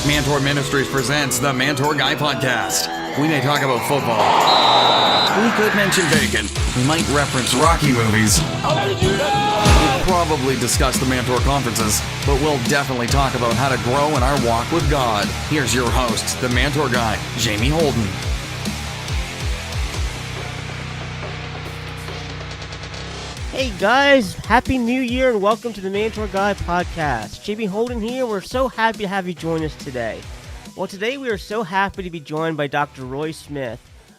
Mantour Ministries presents the Mantour Guy Podcast. We may talk about football. We could mention bacon. We might reference Rocky movies. We'll probably discuss the Mantour Conferences, but we'll definitely talk about how to grow in our walk with God. Here's your host, the Mantour Guy, Jamie Holden. Hey guys, Happy New Year and welcome to the Mantor Guy Podcast. Jamie Holden here. We're so happy to have you join us today. Well, today we are so happy to be joined by Dr. Roy Smith.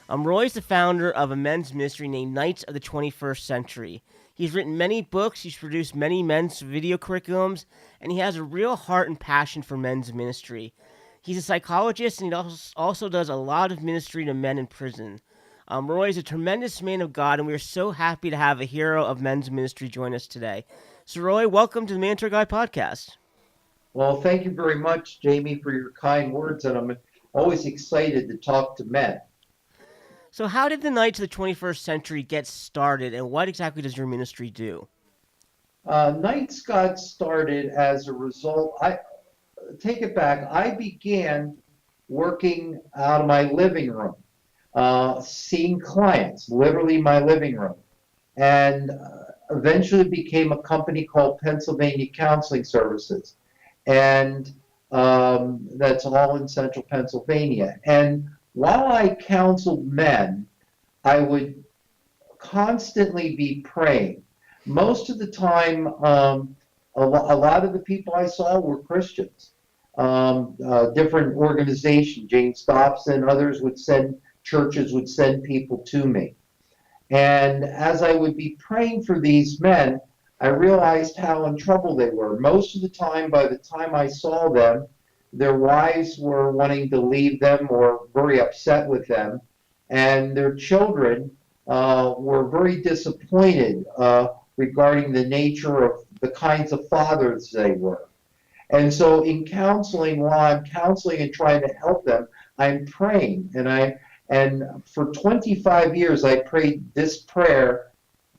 Roy is the founder of a men's ministry named Knights of the 21st Century. He's written many books, he's produced many men's video curriculums, and he has a real heart and passion for men's ministry. He's a psychologist and he also does a lot of ministry to men in prison. Roy is a tremendous man of God, and we are so happy to have a hero of men's ministry join us today. So, Roy, welcome to the Mantor Guy Podcast. Well, thank you very much, Jamie, for your kind words, and I'm always excited to talk to men. So, how did the Knights of the 21st Century get started, and what exactly does your ministry do? Knights got started as a result. Take it back. I began working out of my living room. Seeing clients, literally my living room, and eventually became a company called Pennsylvania Counseling Services, and that's all in central Pennsylvania. And while I counseled men, I would constantly be praying. Most of the time, a lot of the people I saw were Christians, different organizations. James Dobson, others churches would send people to me. And as I would be praying for these men, I realized how in trouble they were. Most of the time, by the time I saw them, their wives were wanting to leave them or very upset with them. And their children were very disappointed regarding the nature of the kinds of fathers they were. And so in counseling, while I'm counseling and trying to help them, I'm praying. And for 25 years, I prayed this prayer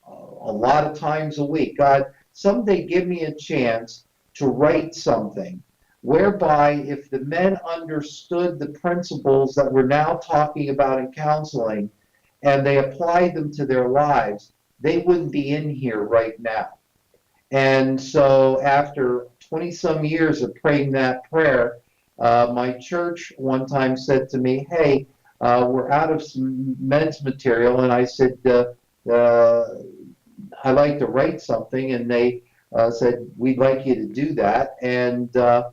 a lot of times a week. God, someday give me a chance to write something whereby if the men understood the principles that we're now talking about in counseling and they applied them to their lives, they wouldn't be in here right now. And so after 20-some years of praying that prayer, my church one time said to me, hey, we're out of some men's material, and I said, I'd like to write something, and they said, we'd like you to do that, and God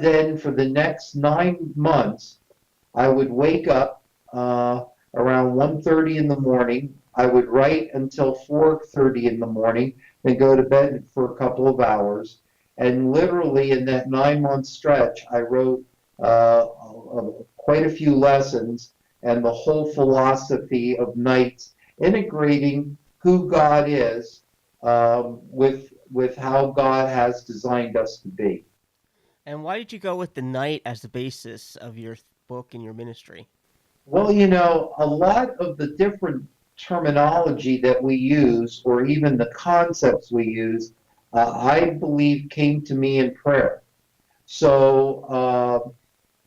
then, for the next 9 months, I would wake up around 1:30 in the morning, I would write until 4:30 in the morning, then go to bed for a couple of hours, and literally in that 9-month stretch, I wrote quite a few lessons and the whole philosophy of Knights, integrating who God is with how God has designed us to be. And why did you go with the Knight as the basis of your book and your ministry? Well, a lot of the different terminology that we use, or even the concepts we use, I believe came to me in prayer. So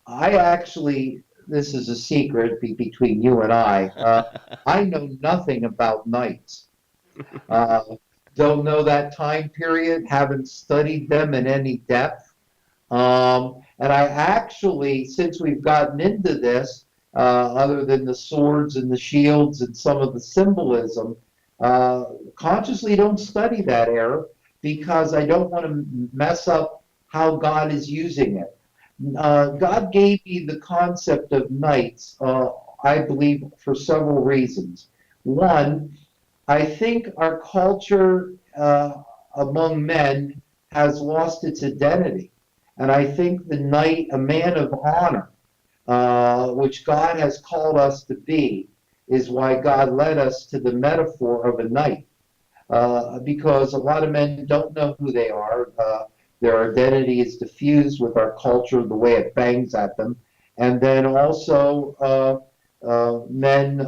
I actually, this is a secret between you and I know nothing about Knights. Don't know that time period, haven't studied them in any depth. And I actually, since we've gotten into this, other than the swords and the shields and some of the symbolism, consciously don't study that era because I don't want to mess up how God is using it. God gave me the concept of Knights, I believe, for several reasons. One, I think our culture among men has lost its identity. And I think the knight, a man of honor, which God has called us to be, is why God led us to the metaphor of a knight. Because a lot of men don't know who they are. Their identity is diffused with our culture, the way it bangs at them. And then also men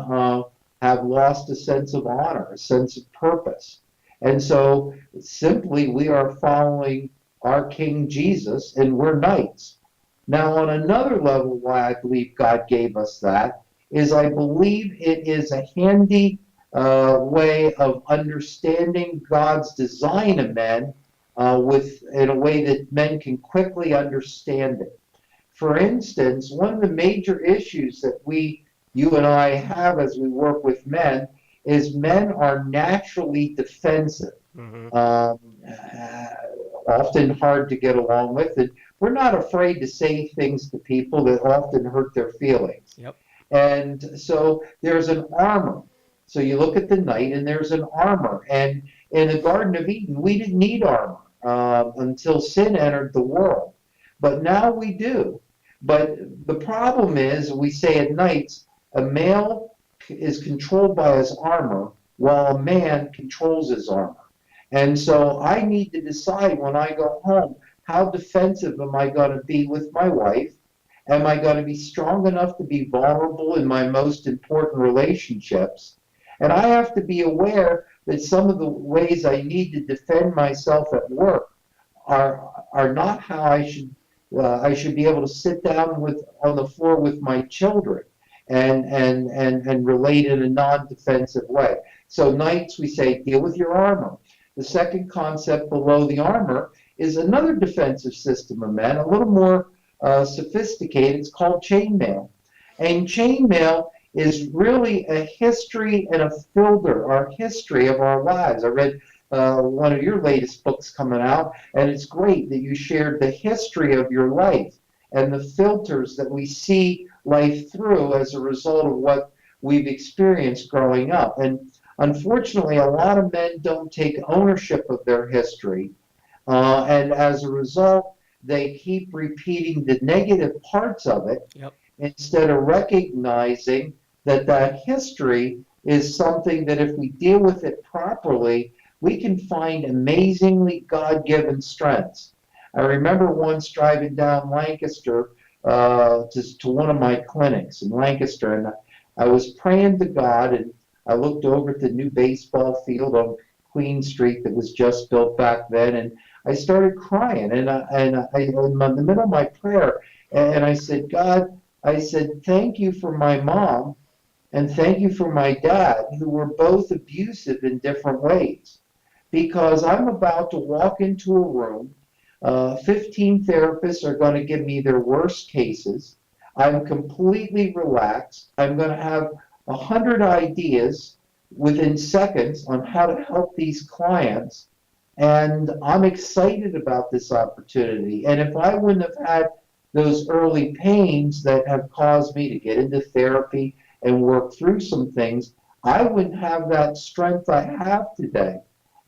have lost a sense of honor, a sense of purpose. And so simply we are following our King Jesus, and we're knights. Now, on another level, why I believe God gave us that is I believe it is a handy way of understanding God's design of men in a way that men can quickly understand it. For instance, one of the major issues that you and I have as we work with men is men are naturally defensive, Mm-hmm. um, often hard to get along with, and we're not afraid to say things to people that often hurt their feelings. Yep. And so there's an armor. So you look at the knight, and there's an armor. And in the Garden of Eden, we didn't need armor until sin entered the world. But now we do. But the problem is, we say at knights, a male is controlled by his armor, while a man controls his armor. And so I need to decide when I go home, how defensive am I going to be with my wife? Am I going to be strong enough to be vulnerable in my most important relationships? And I have to be aware that some of the ways I need to defend myself at work are not how I should be able to sit down on the floor with my children and relate in a non-defensive way. So knights, we say, deal with your armor. The second concept below the armor is another defensive system of men, a little more sophisticated. It's called chainmail. And chainmail is really a history and a filter, our history of our lives. I read one of your latest books coming out, and it's great that you shared the history of your life and the filters that we see life through as a result of what we've experienced growing up. And unfortunately, a lot of men don't take ownership of their history, and as a result, they keep repeating the negative parts of it. Yep. Instead of recognizing that that history is something that if we deal with it properly, we can find amazingly God-given strengths. I remember once driving down Lancaster to one of my clinics in Lancaster, and I was praying to God, and I looked over at the new baseball field on Queen Street that was just built back then, and I started crying, and in the middle of my prayer, and I said, God, I said, thank you for my mom, and thank you for my dad, who were both abusive in different ways. Because I'm about to walk into a room, 15 therapists are going to give me their worst cases. I'm completely relaxed. I'm going to have 100 ideas within seconds on how to help these clients. And I'm excited about this opportunity. And if I wouldn't have had those early pains that have caused me to get into therapy and work through some things, I wouldn't have that strength I have today.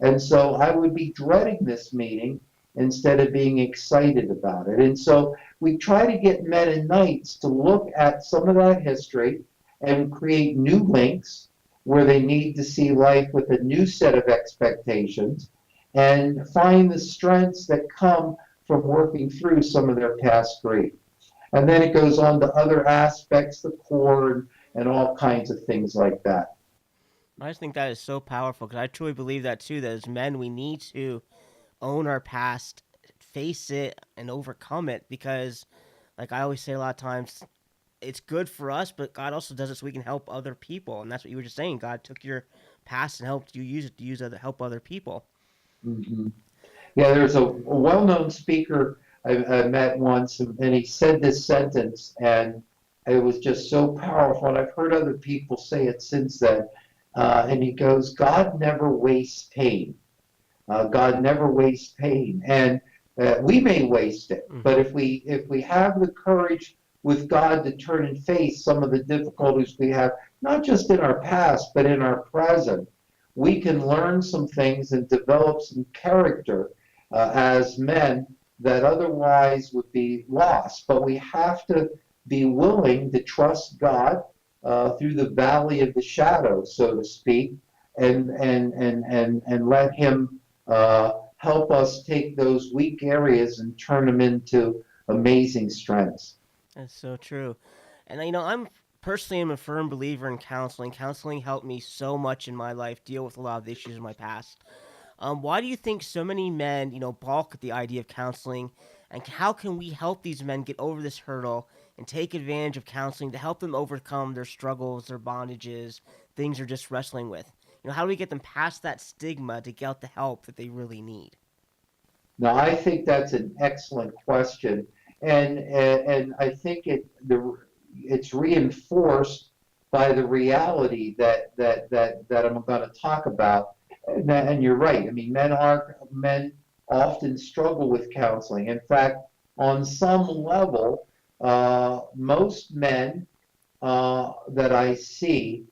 And so I would be dreading this meeting instead of being excited about it. And so we try to get men and knights to look at some of that history and create new links where they need to see life with a new set of expectations and find the strengths that come from working through some of their past grief. And then it goes on to other aspects, the core, and all kinds of things like that. I just think that is so powerful because I truly believe that too. That as men, we need to own our past, face it, and overcome it. Because, like I always say a lot of times, it's good for us, but God also does it so we can help other people. And that's what you were just saying. God took your past and helped you use it to help other people. Mm-hmm. Yeah, there's a well-known speaker I met once, and he said this sentence, and it was just so powerful. And I've heard other people say it since then. And he goes, God never wastes pain. God never wastes pain. And we may waste it, Mm-hmm. but if we have the courage with God to turn and face some of the difficulties we have, not just in our past, but in our present, we can learn some things and develop some character as men that otherwise would be lost. But we have to be willing to trust God through the valley of the shadow, so to speak, and let Him help us take those weak areas and turn them into amazing strengths. That's so true. And I'm personally am a firm believer in counseling. Counseling helped me so much in my life deal with a lot of the issues in my past. Why do you think so many men, balk at the idea of counseling, and how can we help these men get over this hurdle and take advantage of counseling to help them overcome their struggles, their bondages, things they're just wrestling with? How do we get them past that stigma to get the help that they really need? Now, I think that's an excellent question, and I think it's reinforced by the reality that I'm going to talk about. And you're right. I mean, men often struggle with counseling. In fact, on some level, most men that I see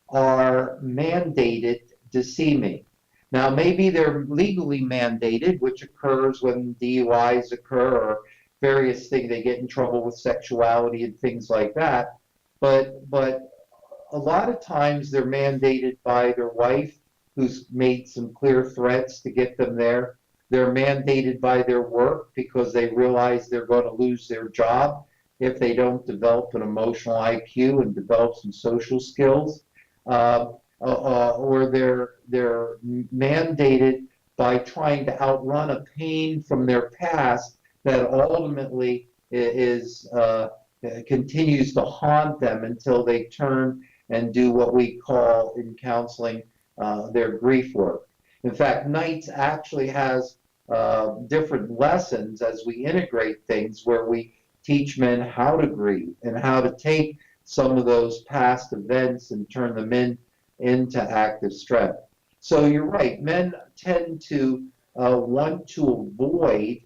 are mandated to see me. Now, maybe they're legally mandated, which occurs when DUIs occur or various things. They get in trouble with sexuality and things like that. But a lot of times they're mandated by their wife, who's made some clear threats to get them there. They're mandated by their work because they realize they're going to lose their job if they don't develop an emotional IQ and develop some social skills. Or they're mandated by trying to outrun a pain from their past that ultimately continues to haunt them until they turn and do what we call in counseling their grief work. In fact, Knights actually has different lessons as we integrate things where we teach men how to grieve and how to take some of those past events and turn them into active strength. So you're right, men tend to want to avoid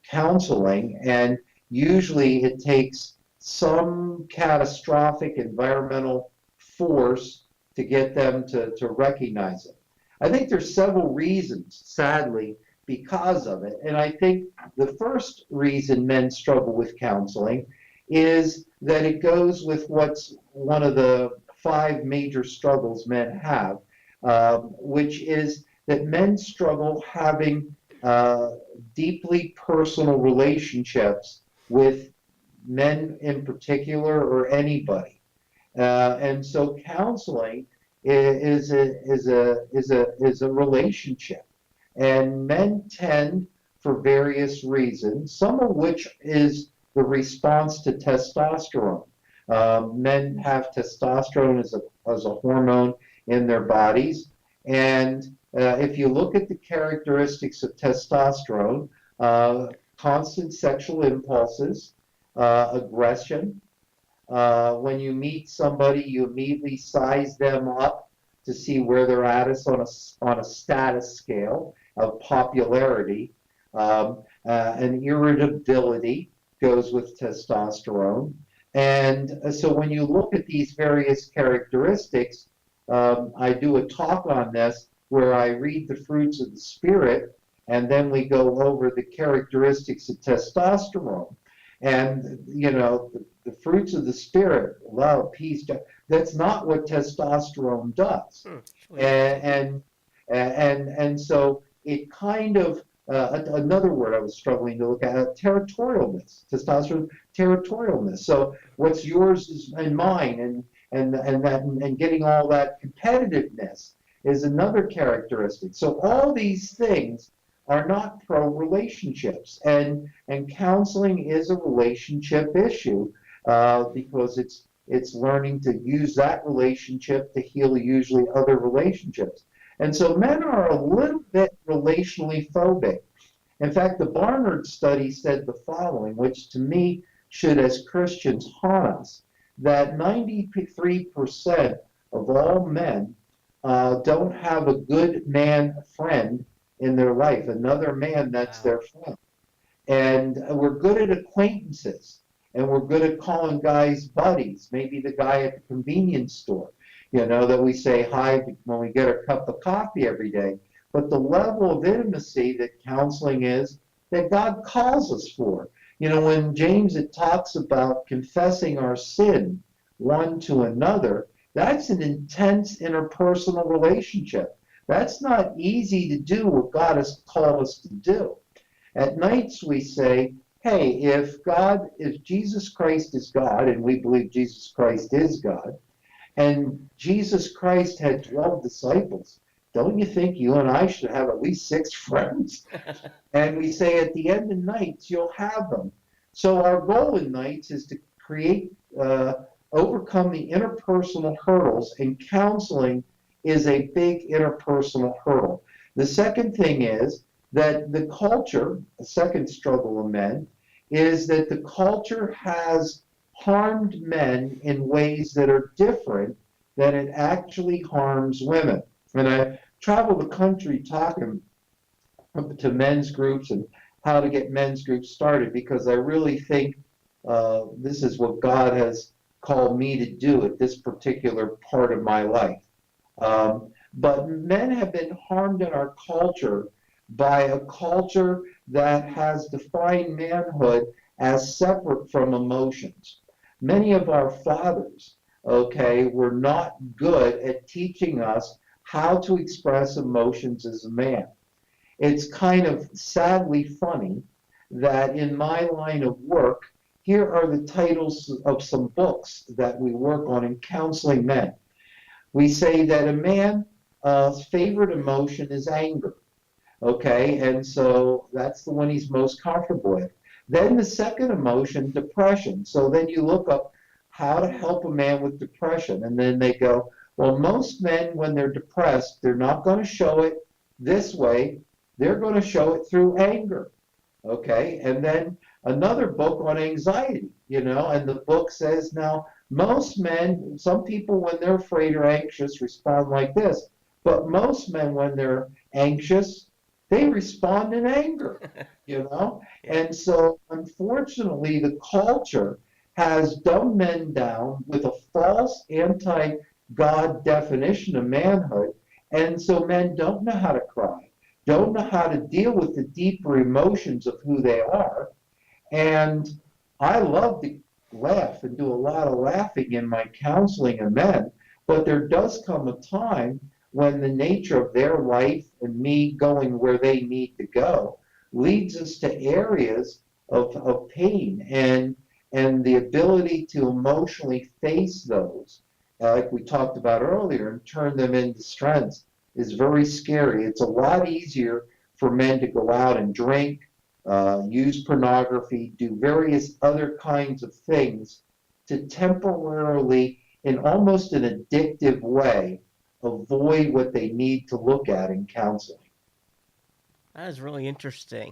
counseling, and usually it takes some catastrophic environmental force to get them to recognize it. I think there's several reasons, sadly, because of it. And I think the first reason men struggle with counseling is that it goes with what's one of the 5 major struggles men have, which is that men struggle having deeply personal relationships with men in particular or anybody. And so counseling is a relationship. And men tend, for various reasons, some of which is the response to testosterone. Men have testosterone as a hormone in their bodies. And if you look at the characteristics of testosterone, constant sexual impulses, aggression. When you meet somebody, you immediately size them up to see where they're at on a status scale of popularity. And irritability goes with testosterone. And so when you look at these various characteristics, I do a talk on this where I read the fruits of the spirit, and then we go over the characteristics of testosterone. And, the fruits of the spirit, love, peace, that's not what testosterone does. And so it kind of, another word I was struggling to look at, territorialness, testosterone territorialness. So what's yours is and mine, and getting all that competitiveness is another characteristic. So all these things are not pro-relationships, and counseling is a relationship issue because it's learning to use that relationship to heal usually other relationships. And so men are a little bit relationally phobic. In fact, the Barnard study said the following, which to me should, as Christians, haunt us, that 93% of all men don't have a good man friend in their life, another man that's their friend. And we're good at acquaintances, and we're good at calling guys buddies, maybe the guy at the convenience store, that we say hi when we get a cup of coffee every day. But the level of intimacy that counseling is, that God calls us for. When James, it talks about confessing our sin one to another, that's an intense interpersonal relationship. That's not easy to do what God has called us to do. At Knights, we say, hey, if Jesus Christ is God, and we believe Jesus Christ is God, and Jesus Christ had 12 disciples, don't you think you and I should have at least 6 friends? And we say at the end of nights, you'll have them. So our goal in nights is to create, overcome the interpersonal hurdles, and counseling is a big interpersonal hurdle. The second thing is that the culture, a second struggle of men, is that the culture has harmed men in ways that are different than it actually harms women. And I travel the country talking to men's groups and how to get men's groups started, because I really think this is what God has called me to do at this particular part of my life. But men have been harmed in our culture by a culture that has defined manhood as separate from emotions. Many of our fathers, okay, were not good at teaching us how to express emotions as a man. It's kind of sadly funny that in my line of work, here are the titles of some books that we work on in counseling men. We say that a man's favorite emotion is anger, okay? And so that's the one he's most comfortable with. Then the second emotion, depression. So then you look up how to help a man with depression, and then they go, well, most men, when they're depressed, they're not going to show it this way. They're going to show it through anger, okay? And then another book on anxiety, and the book says, now, most men, some people when they're afraid or anxious respond like this, but most men when they're anxious, they respond in anger, And so, unfortunately, the culture has dumbed men down with a false anti-God definition of manhood, and so men don't know how to cry, don't know how to deal with the deeper emotions of who they are. And I love to laugh and do a lot of laughing in my counseling of men, but there does come a time when the nature of their life and me going where they need to go leads us to areas of pain, and the ability to emotionally face those, like we talked about earlier, and turn them into strengths is very scary. It's a lot easier for men to go out and drink, use pornography, do various other kinds of things to temporarily, in almost an addictive way, avoid what they need to look at in counseling. That is really interesting.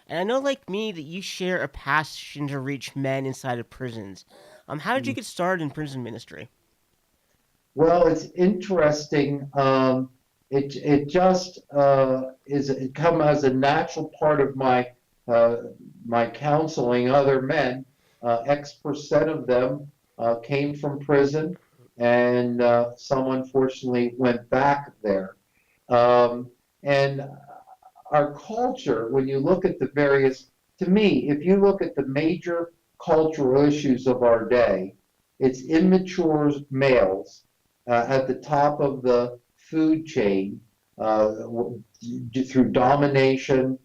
And I know, like me, that you share a passion to reach men inside of prisons. How did you get started in prison ministry? Well, it's interesting. It just it come as a natural part of my counseling other men. X% of them came from prison, and some unfortunately went back there. And our culture, when you look at the various, to me, if you look at the major cultural issues of our day, it's immature males at the top of the food chain through domination,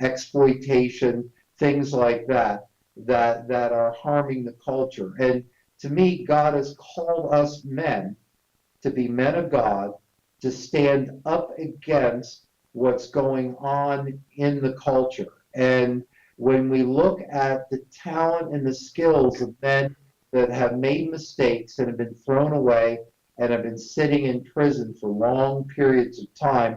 exploitation, things like that are harming the culture. And to me, God has called us men to be men of God, to stand up against what's going on in the culture. And when we look at the talent and the skills of men that have made mistakes and have been thrown away and have been sitting in prison for long periods of time,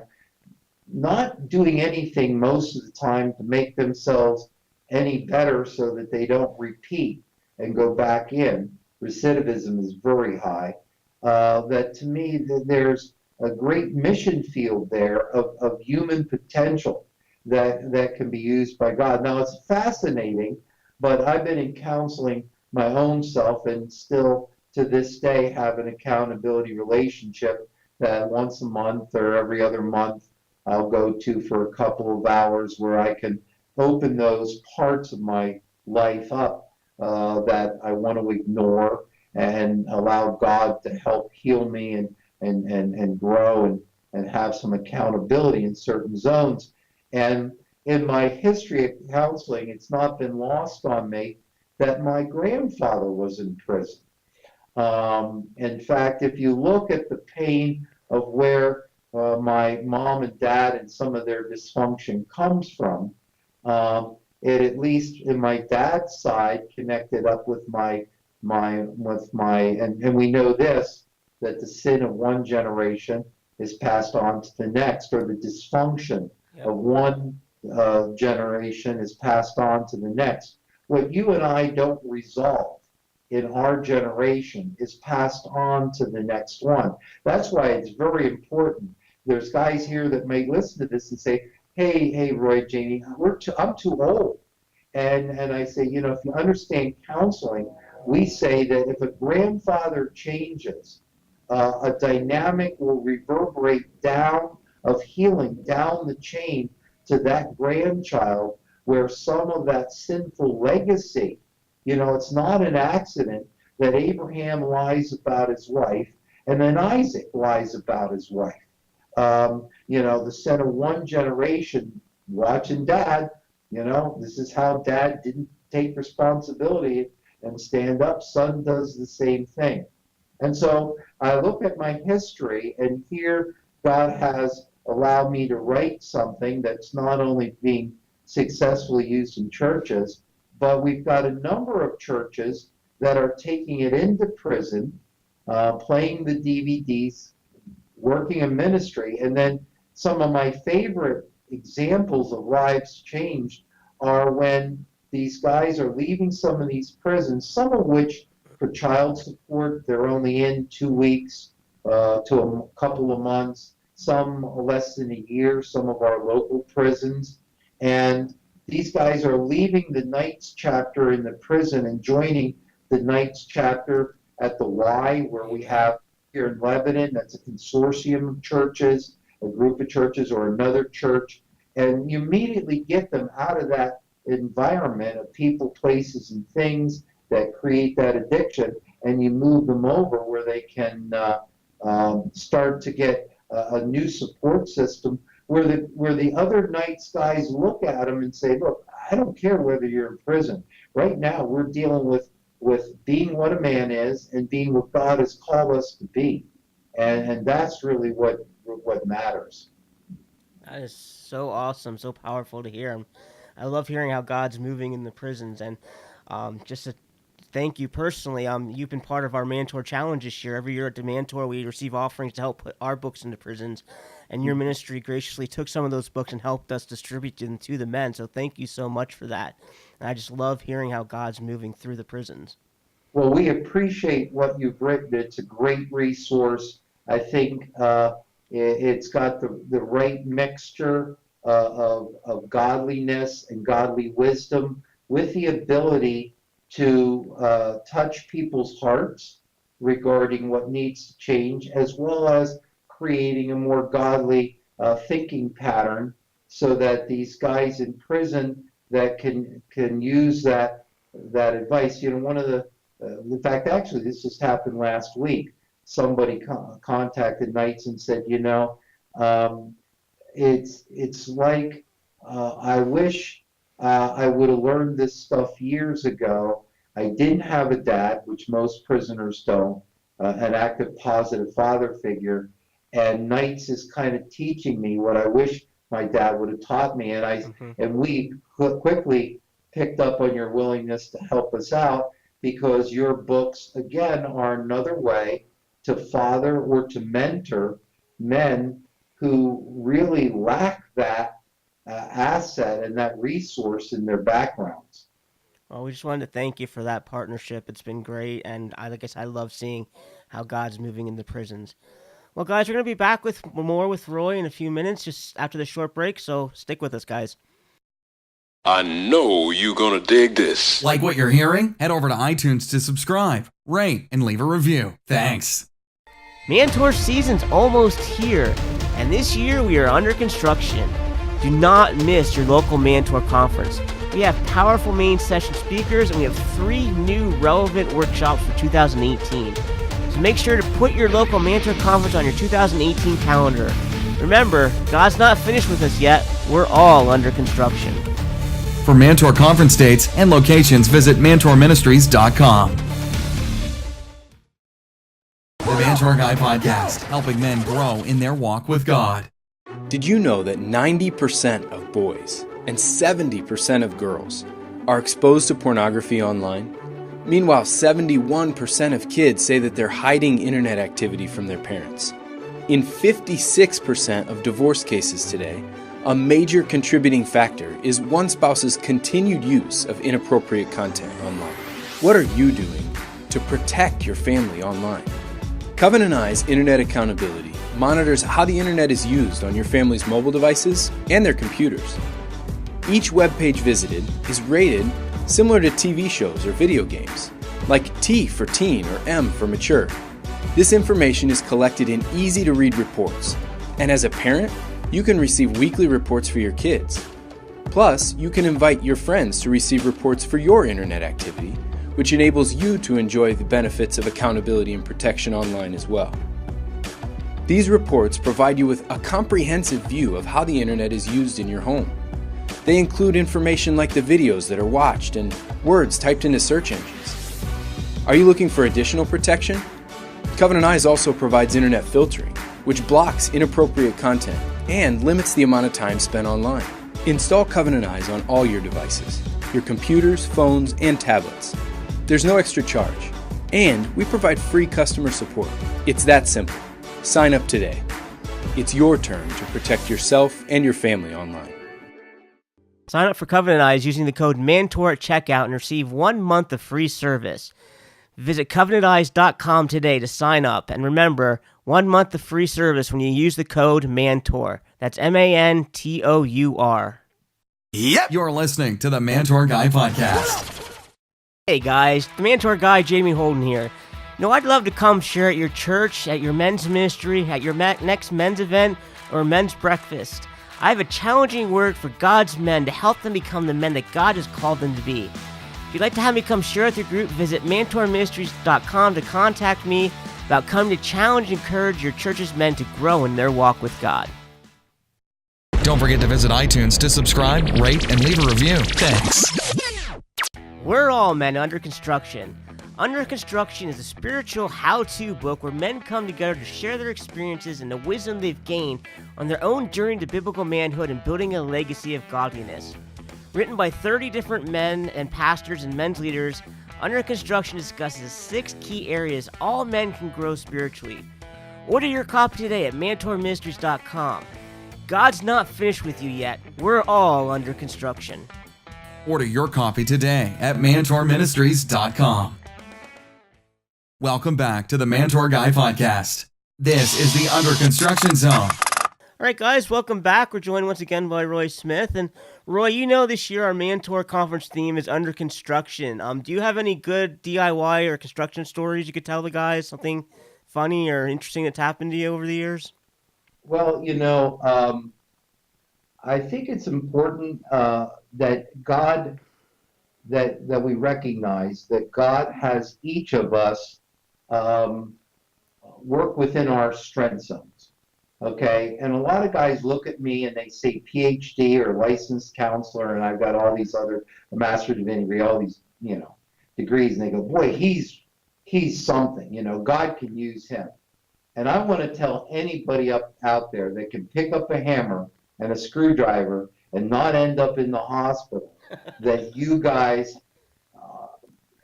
not doing anything most of the time to make themselves any better so that they don't repeat and go back in. Recidivism is very high. That to me, there's a great mission field there of human potential that can be used by God. Now, it's fascinating, but I've been in counseling my own self and still to this day have an accountability relationship that once a month or every other month I'll go to for a couple of hours where I can open those parts of my life up that I want to ignore and allow God to help heal me and grow and have some accountability in certain zones. And in my history of counseling, it's not been lost on me that my grandfather was in prison. In fact, if you look at the pain of where my mom and dad and some of their dysfunction comes from. It, at least in my dad's side, connected up with and we know this, that the sin of one generation is passed on to the next, or the dysfunction of one generation is passed on to the next. What you and I don't resolve in our generation is passed on to the next one. That's why it's very important. There's guys here that may listen to this and say, hey, Roy, Janie, I'm too old. And I say, if you understand counseling, we say that if a grandfather changes, a dynamic will reverberate down of healing down the chain to that grandchild, where some of that sinful legacy, it's not an accident that Abraham lies about his wife and then Isaac lies about his wife. The sin of one generation, watching dad, this is how dad didn't take responsibility and stand up. Son does the same thing. And so I look at my history, and here God has allowed me to write something that's not only being successfully used in churches, but we've got a number of churches that are taking it into prison, playing the DVDs, working a ministry. And then some of my favorite examples of lives changed are when these guys are leaving some of these prisons, some of which for child support, they're only in 2 weeks to a couple of months, some less than a year, some of our local prisons. And these guys are leaving the Knights chapter in the prison and joining the Knights chapter at the Y, where we have here in Lebanon. That's a consortium of churches, a group of churches, or another church. And you immediately get them out of that environment of people, places, and things that create that addiction, and you move them over where they can start to get a new support system, where the other Knights guys look at them and say, look, I don't care whether you're in prison. Right now, we're dealing with being what a man is and being what God has called us to be. And that's really what matters. That is so awesome, so powerful to hear. I love hearing how God's moving in the prisons. And just to thank you personally, you've been part of our Mantour Challenge this year. Every year at the Mantour, we receive offerings to help put our books into prisons. And your ministry graciously took some of those books and helped us distribute them to the men. So thank you so much for that. And I just love hearing how God's moving through the prisons. Well, we appreciate what you've written. It's a great resource. I think it's got the right mixture of godliness and godly wisdom, with the ability to touch people's hearts regarding what needs to change, as well as creating a more godly thinking pattern, so that these guys in prison that can use that advice. One of the in fact, actually, this just happened last week. Somebody contacted Knights and said, it's like I wish I would have learned this stuff years ago. I didn't have a dad, which most prisoners don't, an active, positive father figure. And Knights is kind of teaching me what I wish my dad would have taught me. And we quickly picked up on your willingness to help us out, because your books, again, are another way to father or to mentor men who really lack that asset and that resource in their backgrounds. Well, we just wanted to thank you for that partnership. It's been great, and I love seeing how God's moving in the prisons. Well, guys, we're going to be back with more with Roy in a few minutes, just after the short break, so stick with us, guys. I know you're going to dig this. Like what you're hearing? Head over to iTunes to subscribe, rate, and leave a review. Thanks. Mantour season's almost here, and this year we are under construction. Do not miss your local Mantour Conference. We have powerful main session speakers, and we have 3 new relevant workshops for 2018. So make sure to put your local Mantour Conference on your 2018 calendar. Remember, God's not finished with us yet. We're all under construction. For Mantor Conference dates and locations, visit mantorministries.com. The Mantor Guy Podcast, helping men grow in their walk with God. Did you know that 90% of boys and 70% of girls are exposed to pornography online? Meanwhile, 71% of kids say that they're hiding internet activity from their parents. In 56% of divorce cases today, a major contributing factor is one spouse's continued use of inappropriate content online. What are you doing to protect your family online? Covenant Eye's Internet Accountability monitors how the internet is used on your family's mobile devices and their computers. Each web page visited is rated similar to TV shows or video games, like T for teen or M for mature. This information is collected in easy-to-read reports, and as a parent, you can receive weekly reports for your kids. Plus, you can invite your friends to receive reports for your internet activity, which enables you to enjoy the benefits of accountability and protection online as well. These reports provide you with a comprehensive view of how the internet is used in your home. They include information like the videos that are watched and words typed into search engines. Are you looking for additional protection? Covenant Eyes also provides internet filtering, which blocks inappropriate content and limits the amount of time spent online. Install Covenant Eyes on all your devices, your computers, phones, and tablets. There's no extra charge, and we provide free customer support. It's that simple. Sign up today. It's your turn to protect yourself and your family online. Sign up for Covenant Eyes using the code MANTOR at checkout and receive 1 month of free service. Visit covenanteyes.com today to sign up, and remember, 1 month of free service when you use the code MANTOR. That's MANTOUR. Yep, you're listening to the Mantor Guy Podcast. Hey guys, the Mantor Guy, Jamie Holden here. I'd love to come share at your church, at your men's ministry, at your next men's event, or men's breakfast. I have a challenging word for God's men to help them become the men that God has called them to be. If you'd like to have me come share with your group, visit MantorMinistries.com to contact me about coming to challenge and encourage your church's men to grow in their walk with God. Don't forget to visit iTunes to subscribe, rate, and leave a review. Thanks. We're all men under construction. Under Construction is a spiritual how-to book where men come together to share their experiences and the wisdom they've gained on their own journey to biblical manhood and building a legacy of godliness. Written by 30 different men and pastors and men's leaders, Under Construction discusses 6 key areas all men can grow spiritually. Order your copy today at MantorMinistries.com. God's not finished with you yet. We're all under construction. Order your copy today at MantorMinistries.com. Welcome back to the Mantor Guy Podcast. This is the Under Construction Zone. All right, guys, welcome back. We're joined once again by Roy Smith. And Roy, this year our Mantor Conference theme is under construction. Do you have any good DIY or construction stories you could tell the guys? Something funny or interesting that's happened to you over the years? Well, I think it's important that we recognize that God has each of us work within our strength zones. Okay, and a lot of guys look at me and they say PhD or licensed counselor, and I've got all these other master's degree, all these degrees, and they go, boy, he's something. God can use him. And I want to tell anybody out there that can pick up a hammer and a screwdriver and not end up in the hospital that you guys,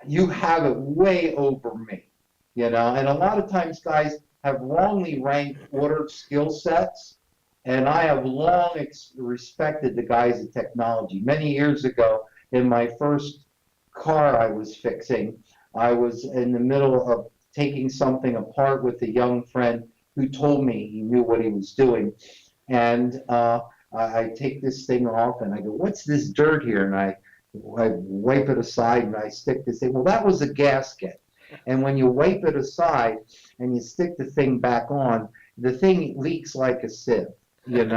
you have it way over me. And a lot of times guys have wrongly ranked ordered skill sets, and I have long respected the guys at technology. Many years ago, in my first car I was fixing, I was in the middle of taking something apart with a young friend who told me he knew what he was doing. And I take this thing off and I go, what's this dirt here? And I wipe it aside and I stick this thing. Well, that was a gasket. And when you wipe it aside and you stick the thing back on, the thing leaks like a sieve, and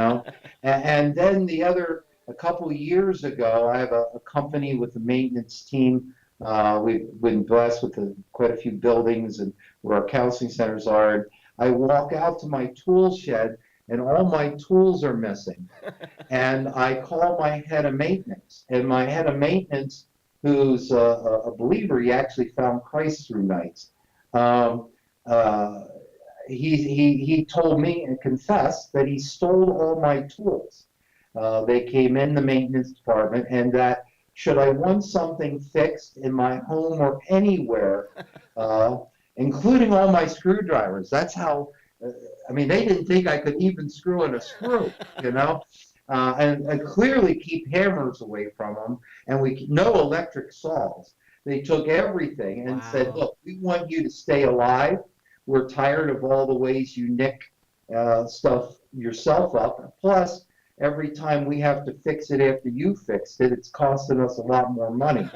then a couple of years ago, I have a company with a maintenance team. We've been blessed with quite a few buildings and where our counseling centers are. And I walk out to my tool shed and all my tools are missing. And I call my head of maintenance. And my head of maintenance, who's a believer, he actually found Christ through nights, he told me and confessed that he stole all my tools. They came in the maintenance department, and that should I want something fixed in my home or anywhere, including all my screwdrivers. That's how, I mean, they didn't think I could even screw in a screw, you know? And clearly keep hammers away from them, and no electric saws. They took everything and said, look, we want you to stay alive. We're tired of all the ways you nick stuff yourself up. Plus, every time we have to fix it after you fixed it, it's costing us a lot more money.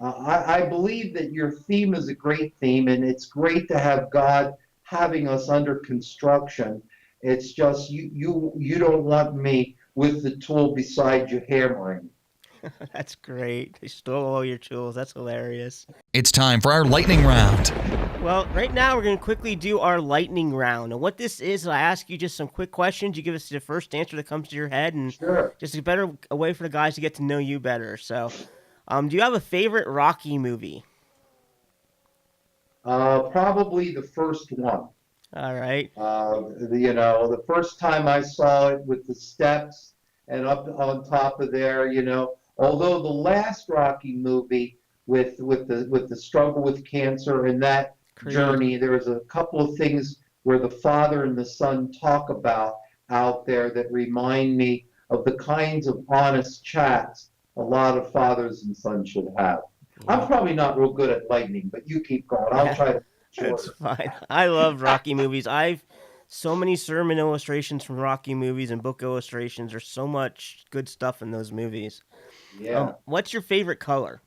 I believe that your theme is a great theme, and it's great to have God having us under construction. It's just you don't want me with the tool beside you hammering. That's great. They stole all your tools. That's hilarious. It's time for our lightning round. Well, right now we're going to quickly do our lightning round. And what this is, I ask you just some quick questions. You give us the first answer that comes to your head, and Sure. just a way for the guys to get to know you better. So, do you have a favorite Rocky movie? Probably the first one. All right. The first time I saw it with the steps and up on top of there, although the last Rocky movie with the struggle with cancer and that Creed. journey, there was a couple of things where the father and the son talk about out there that remind me of the kinds of honest chats a lot of fathers and sons should have. I'm probably not real good at lightning, but you keep going. I'll try to. That's fine. I love Rocky movies. I've so many sermon illustrations from Rocky movies and book illustrations. There's so much good stuff in those movies. Yeah. What's your favorite color?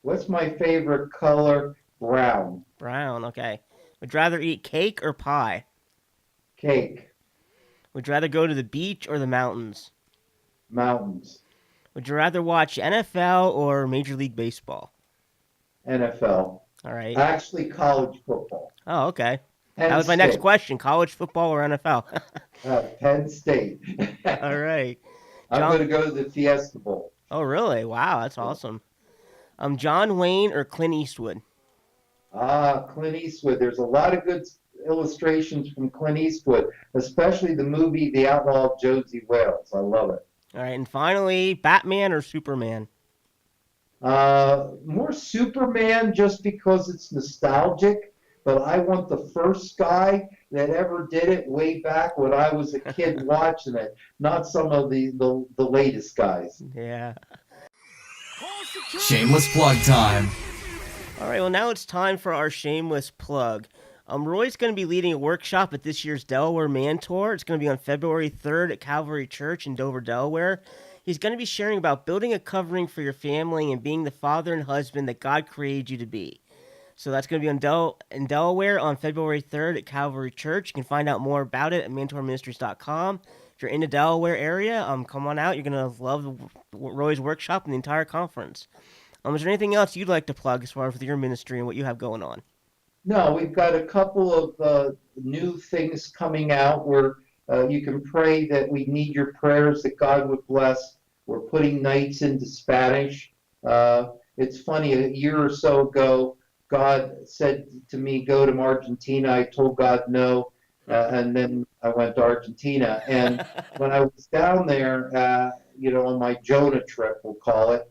What's my favorite color? Brown. Brown, okay. Would you rather eat cake or pie? Cake. Would you rather go to the beach or the mountains? Mountains. Would you rather watch NFL or Major League Baseball? NFL. All right. Actually, college football. Oh, okay. Penn That was my State. next question. College football or NFL? Penn State. All right. I'm John- going to go to the Fiesta Bowl. Oh, really? Wow, that's awesome. John Wayne or Clint Eastwood? Clint Eastwood. There's a lot of good illustrations from Clint Eastwood, especially the movie The Outlaw of Josie Wales. I love it. All right, and finally, Batman or Superman? More Superman just because it's nostalgic, but I want the first guy that ever did it way back when I was a kid watching it, not some of the latest guys. Yeah. Shameless plug time. All right, well, now it's time for our shameless plug. Roy's going to be leading a workshop at this year's Delaware Mantour. It's going to be on February 3rd at Calvary Church in Dover, Delaware. He's going to be sharing about building a covering for your family and being the father and husband that God created you to be. So that's going to be in Delaware on February 3rd at Calvary Church. You can find out more about it at mentorministries.com. If you're in the Delaware area, come on out. You're going to love Roy's workshop and the entire conference. Is there anything else you'd like to plug as far as with your ministry and what you have going on? No, we've got a couple of new things coming out where you can pray that we need your prayers that God would bless. We're putting nights into Spanish. It's funny, a year or so ago, God said to me, go to Argentina. I told God no, and then I went to Argentina. And when I was down there, on my Jonah trip, we'll call it,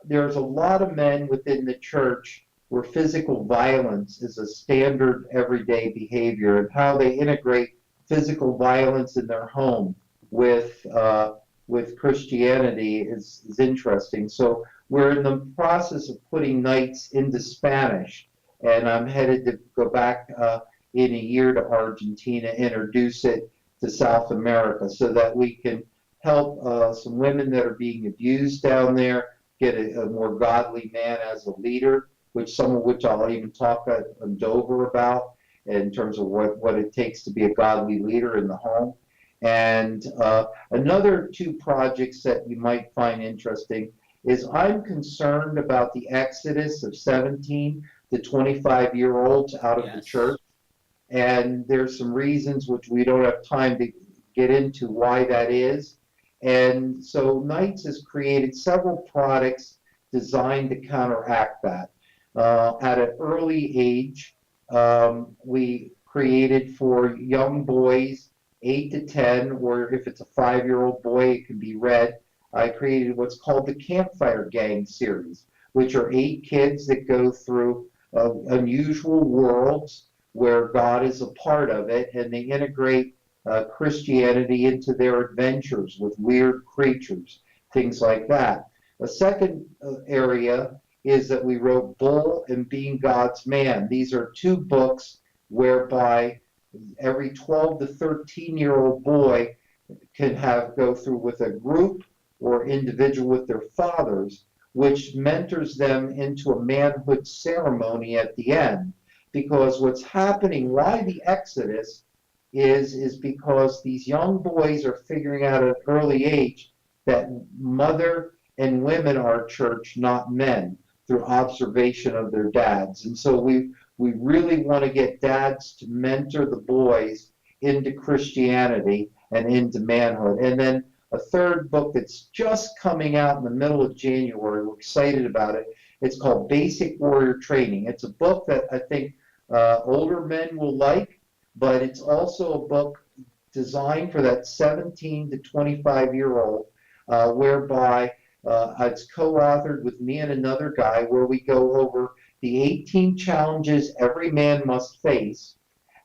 there's a lot of men within the church where physical violence is a standard everyday behavior, and how they integrate physical violence in their home with Christianity is interesting. So we're in the process of putting nights into Spanish, and I'm headed to go back in a year to Argentina, introduce it to South America so that we can help some women that are being abused down there get a more godly man as a leader, some of which I'll even talk on Dover about in terms of what it takes to be a godly leader in the home. And another two projects that you might find interesting is I'm concerned about the exodus of 17 to 25-year-olds out of the church. And there's some reasons which we don't have time to get into why that is. And so Knights has created several products designed to counteract that. at an early age. We created for young boys, 8 to 10, or if it's a 5-year-old boy, it can be read. I created what's called the Campfire Gang series, which are 8 kids that go through unusual worlds where God is a part of it, and they integrate Christianity into their adventures with weird creatures, things like that. A second area is that we wrote Bull and Being God's Man. These are 2 books whereby every 12 to 13-year-old boy can go through with a group or individual with their fathers, which mentors them into a manhood ceremony at the end. Because what's happening, why the Exodus is because these young boys are figuring out at an early age that mother and women are church, not men, through observation of their dads. And so we really want to get dads to mentor the boys into Christianity and into manhood. And then a third book that's just coming out in the middle of January, we're excited about it. It's called Basic Warrior Training. It's a book that I think older men will like, but it's also a book designed for that 17 to 25-year-old, whereby it's co-authored with me and another guy, where we go over the 18 challenges every man must face.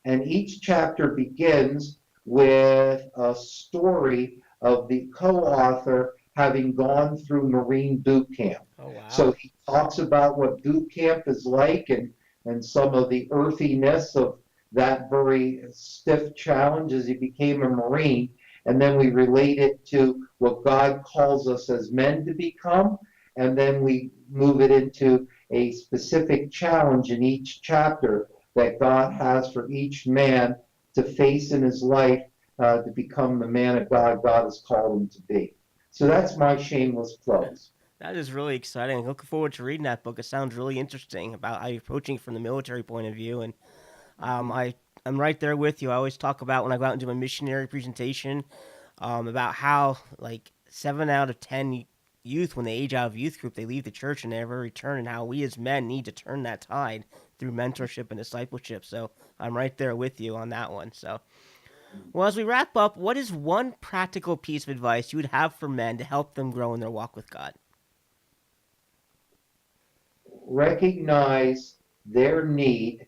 And each chapter begins with a story of the co-author having gone through Marine boot camp. Oh, wow. So he talks about what boot camp is like and some of the earthiness of that very stiff challenge as he became a Marine. And then we relate it to what God calls us as men to become. And then we move it into a specific challenge in each chapter that God has for each man to face in his life to become the man of God God has called him to be. So that's my shameless close. That is really exciting. I'm looking forward to reading that book. It sounds really interesting about how you're approaching it from the military point of view. And I'm right there with you. I always talk about when I go out and do my missionary presentation about how like 7 out of 10 youth, when they age out of youth group, they leave the church and never return, and how we as men need to turn that tide through mentorship and discipleship. So I'm right there with you on that one. So, well, as we wrap up, what is one practical piece of advice you would have for men to help them grow in their walk with God? Recognize their need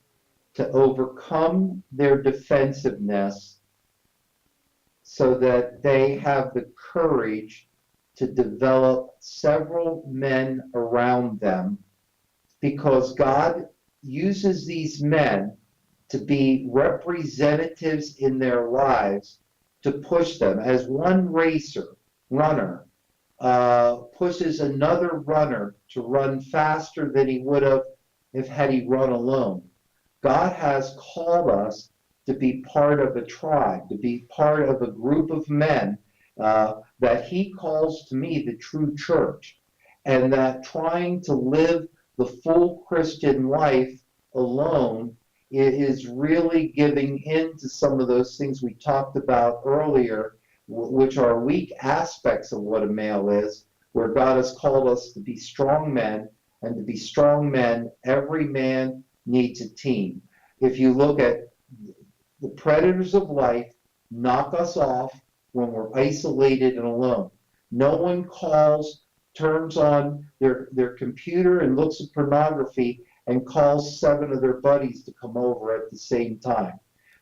to overcome their defensiveness so that they have the courage to develop several men around them, because God uses these men to be representatives in their lives to push them. As one runner, pushes another runner to run faster than he would have had he run alone. God has called us to be part of a tribe, to be part of a group of men that he calls to me the true church, and that trying to live the full Christian life alone is really giving in to some of those things we talked about earlier, which are weak aspects of what a male is, where God has called us to be strong men, and to be strong men, every man needs a team. If you look at the predators of life, knock us off when we're isolated and alone. No one turns on their computer and looks at pornography and calls 7 of their buddies to come over at the same time.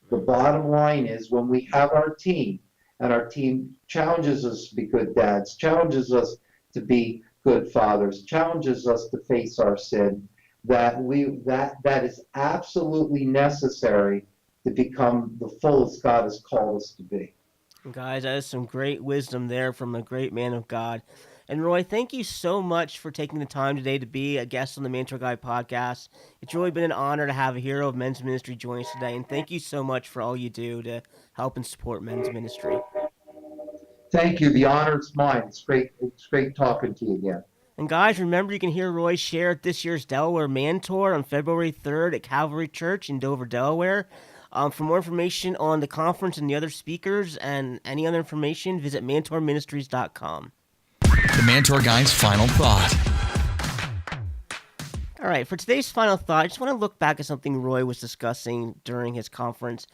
The bottom line is, when we have our team, and our team challenges us to be good dads, challenges us to be good fathers, challenges us to face our sin, that is absolutely necessary to become the fullest God has called us to be. Guys, that is some great wisdom there from a great man of God. And Roy, thank you so much for taking the time today to be a guest on the Mantor Guy podcast. It's really been an honor to have a hero of men's ministry join us today, and thank you so much for all you do to help and support men's ministry. Thank you. The honor is mine. It's great talking to you again. And guys, remember you can hear Roy share at this year's Delaware Mantour on February 3rd at Calvary Church in Dover, Delaware. For more information on the conference and the other speakers and any other information, visit mantorministries.com. The Mantor Guy's Final Thought. All right, for today's final thought, I just want to look back at something Roy was discussing during his conference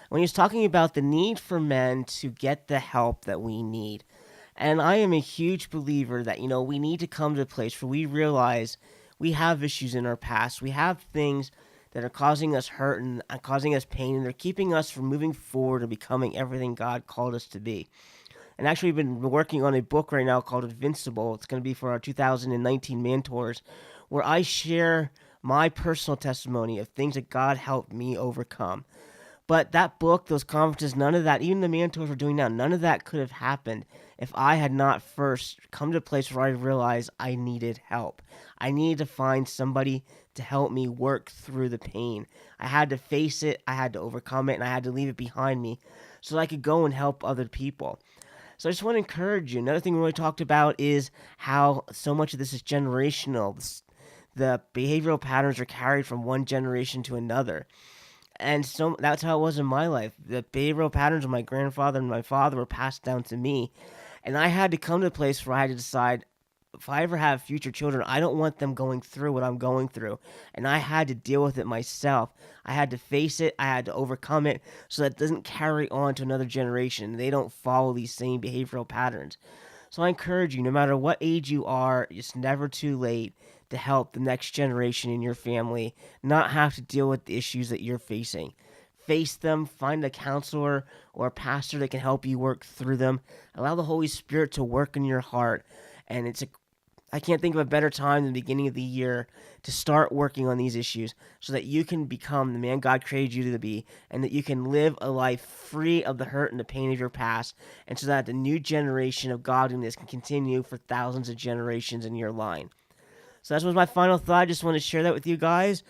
when he was talking about the need for men to get the help that we need. And I am a huge believer that, we need to come to a place where we realize we have issues in our past. We have things that are causing us hurt and causing us pain, and they're keeping us from moving forward and becoming everything God called us to be. And actually, we've been working on a book right now called Invincible. It's going to be for our 2019 mentors, where I share my personal testimony of things that God helped me overcome. But that book, those conferences, none of that, even the mentors we're doing now, none of that could have happened if I had not first come to a place where I realized I needed help. I needed to find somebody to help me work through the pain. I had to face it, I had to overcome it, and I had to leave it behind me so that I could go and help other people. So I just want to encourage you. Another thing we really talked about is how so much of this is generational. The behavioral patterns are carried from one generation to another. And so that's how it was in my life. The behavioral patterns of my grandfather and my father were passed down to me. And I had to come to a place where I had to decide, if I ever have future children, I don't want them going through what I'm going through. And I had to deal with it myself. I had to face it. I had to overcome it so that it doesn't carry on to another generation. They don't follow these same behavioral patterns. So I encourage you, no matter what age you are, it's never too late to help the next generation in your family not have to deal with the issues that you're facing. Face them, find a counselor or a pastor that can help you work through them. Allow the Holy Spirit to work in your heart. And I can't think of a better time than the beginning of the year to start working on these issues so that you can become the man God created you to be, and that you can live a life free of the hurt and the pain of your past, and so that the new generation of godliness can continue for thousands of generations in your line. So that was my final thought. I just want to share that with you guys.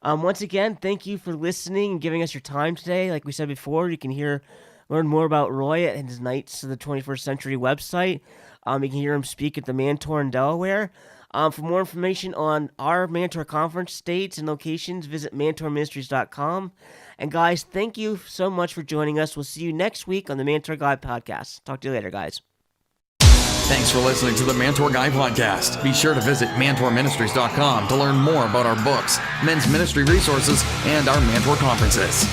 Once again, thank you for listening and giving us your time today. Like we said before, you can learn more about Roy at his Knights of the 21st Century website. You can hear him speak at the Mantour in Delaware. For more information on our Mantor Conference dates and locations, visit mantorministries.com. And guys, thank you so much for joining us. We'll see you next week on the Mantor Guy Podcast. Talk to you later, guys. Thanks for listening to the Mantor Guy Podcast. Be sure to visit mantorministries.com to learn more about our books, men's ministry resources, and our Mantor Conferences.